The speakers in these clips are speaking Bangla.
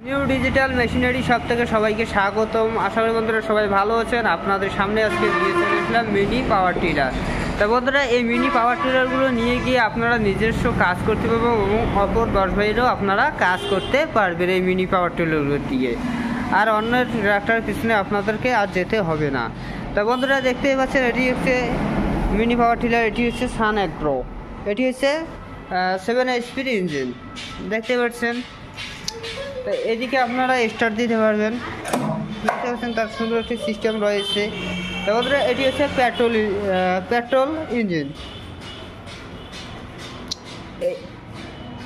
নিউ ডিজিটাল মেশিনারি শপ থেকে সবাইকে স্বাগতম। আশা করি বন্ধুরা সবাই ভালো আছেন। আপনাদের সামনে আজকে নিয়ে চলে আসলাম মিনি পাওয়ার টিলার। তা বন্ধুরা এই মিনি পাওয়ার টিলারগুলো নিয়ে গিয়ে আপনারা নিজস্ব কাজ করতে পারবেন এবং অপর 10 ভাইয়েরও আপনারা কাজ করতে পারবেন এই মিনি পাওয়ার টিলারগুলো দিয়ে। আর অন্যের ট্রাক্টরের পিছনে আপনাদেরকে আর যেতে হবে না। তা বন্ধুরা দেখতেই পাচ্ছেন এটি হচ্ছে মিনি পাওয়ার টিলার। এটি হচ্ছে সান অ্যাগ্রো। এটি হচ্ছে 7 HP ইঞ্জিন দেখতে পাচ্ছেন। তো এদিকে আপনারা স্টার্ট দিতে পারবেন, দেখতে পাচ্ছেন তার সুন্দর একটি সিস্টেম রয়েছে। তারপরে এটি হচ্ছে পেট্রোল ইঞ্জিন।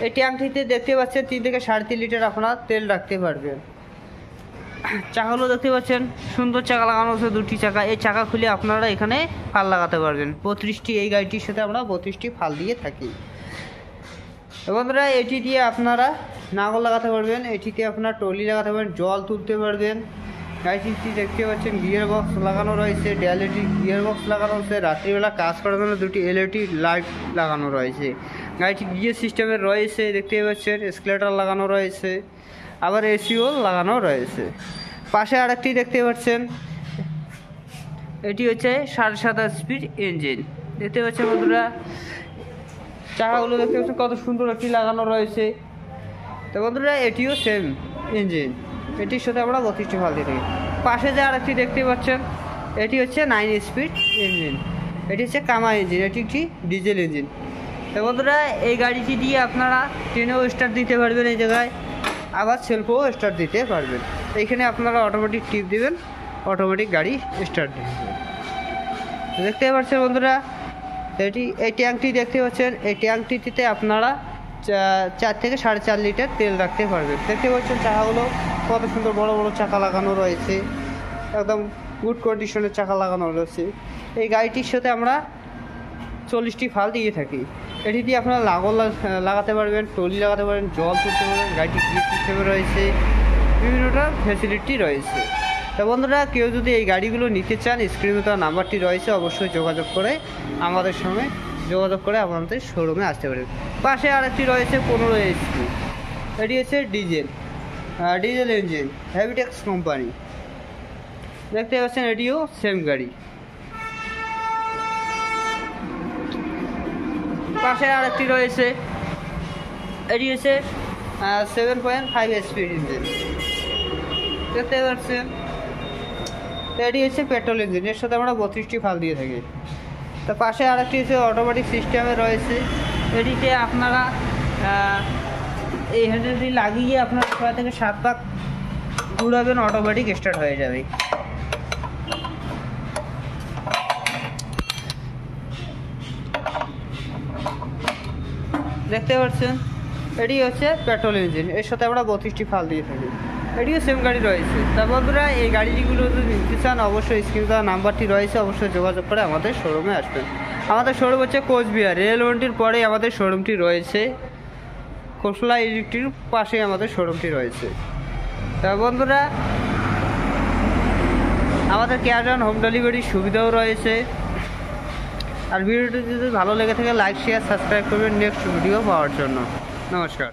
এই ট্যাঙ্কটিতে দেখতে পাচ্ছেন 3 থেকে 3.5 লিটার আপনারা তেল রাখতে পারবেন। চাকাগুলো দেখতে পাচ্ছেন সুন্দর চাকা লাগানো আছে, 2টি চাকা। এই চাকা খুলে আপনারা এখানে ফাল লাগাতে পারবেন। 32টি এই গাড়িটির সাথে আমরা 32টি ফাল দিয়ে থাকি। বন্ধুরা এটি দিয়ে আপনারা নাগল লাগাতে পারবেন, এটিতে আপনার টলি লাগাতে পারবেন, জল তুলতে পারবেন। গাড়িটি দেখতে পাচ্ছেন গিয়ার বক্স লাগানো রয়েছে, ডেএলইডি গিয়ার বক্স লাগানো রয়েছে। রাত্রিবেলা কাজ করার জন্য 2টি এলইডি লাইট লাগানো রয়েছে। গাড়িটি গিয়ার সিস্টেমের রয়েছে, দেখতে পাচ্ছেন এসকেলেটর লাগানো রয়েছে, আবার এসিও লাগানো রয়েছে। পাশে আরেকটি দেখতে পাচ্ছেন, এটি হচ্ছে 7.5 স্পিড ইঞ্জিন দেখতে পাচ্ছেন। বন্ধুরা চাকাগুলো দেখতে পাচ্ছেন কত সুন্দর একটি লাগানো রয়েছে। তো বন্ধুরা এটিও সেম ইঞ্জিন, এটির সাথে আমরা 32টি ফাল দিয়ে থাকি। পাশে যে আরেকটি দেখতে পাচ্ছেন এটি হচ্ছে 9 স্পিড ইঞ্জিন। এটি হচ্ছে কামা ইঞ্জিন, এটি একটি ডিজেল ইঞ্জিন। তো বন্ধুরা এই গাড়িটি দিয়ে আপনারা ট্রেনেও স্টার্ট দিতে পারবেন, এই জায়গায় আবার সেলফও স্টার্ট দিতে পারবেন। এইখানে আপনারা অটোমেটিক টিপ দিবেন, অটোমেটিক গাড়ি স্টার্ট দিবেন। দেখতে পাচ্ছেন বন্ধুরা এই ট্যাঙ্কটি দেখতে পাচ্ছেন। এই ট্যাঙ্কটিতে আপনারা 4 থেকে 4.5 লিটার তেল রাখতে পারবেন। দেখতে পাচ্ছেন চাকাগুলো কত সুন্দর বড় বড় চাকা লাগানো রয়েছে, একদম গুড কন্ডিশনের চাকা লাগানো রয়েছে। এই গাড়িটির সাথে আমরা 40টি ফাল দিয়ে থাকি। এটি দিয়ে আপনারা লাগল লাগাতে পারবেন, টলি লাগাতে পারবেন, জল তুলতে পারবেন। গাড়িটি গিয়ার সিস্টেমে রয়েছে, বিভিন্নটা ফ্যাসিলিটি রয়েছে। তা বন্ধুরা কেউ যদি এই গাড়িগুলো নিতে চান, স্ক্রিনে তার নাম্বারটি রয়েছে, অবশ্যই যোগাযোগ করে আমাদের সঙ্গে আমাদের শোরুমে আসতে পারেন। পাশে আরেকটি রয়েছে 15 HP। এটি হচ্ছে ডিজেল ইঞ্জিন, হ্যাভিটেক্স কোম্পানি দেখতে পাচ্ছেন। এটিও সেম গাড়ি। পাশে আরেকটি রয়েছে, এটি হচ্ছে 7.5 স্পিড ইঞ্জিন দেখতে পাচ্ছেন। এটি হচ্ছে পেট্রোল ইঞ্জিন, এর সাথে আমরা 32টি ফাল দিয়ে থাকি। তো পাশে আরেকটি হচ্ছে অটোমেটিক সিস্টেমে রয়েছে। এটিতে আপনারা এই হ্যান্ডেলটি লাগিয়ে আপনারা 6 থেকে 7 পাক ঘুরাবেন, অটোমেটিক স্টার্ট হয়ে যাবে। দেখতে পাচ্ছেন এটি হচ্ছে পেট্রোল ইঞ্জিন, এর সাথে আমরা 32টি ফাল দিয়ে থাকি। এটিও সেম গাড়ি রয়েছে। তা বন্ধুরা এই গাড়িগুলো যদি নিতে চান, অবশ্যই স্ক্রিনে দেওয়া নাম্বারটি রয়েছে, অবশ্যই যোগাযোগ করে আমাদের শোরুমে আসবেন। আমাদের শোরুম হচ্ছে কোচবিহার রেলওয়েটির পরেই আমাদের শোরুমটি রয়েছে। খোসলা ইলেকট্রিক পাশেই আমাদের শোরুমটি রয়েছে। তা বন্ধুরা আমাদের ক্যাশ অন হোম ডেলিভারির সুবিধাও রয়েছে। আর ভিডিওটি যদি ভালো লেগে থাকে লাইক শেয়ার সাবস্ক্রাইব করবেন নেক্সট ভিডিও পাওয়ার জন্য। নমস্কার।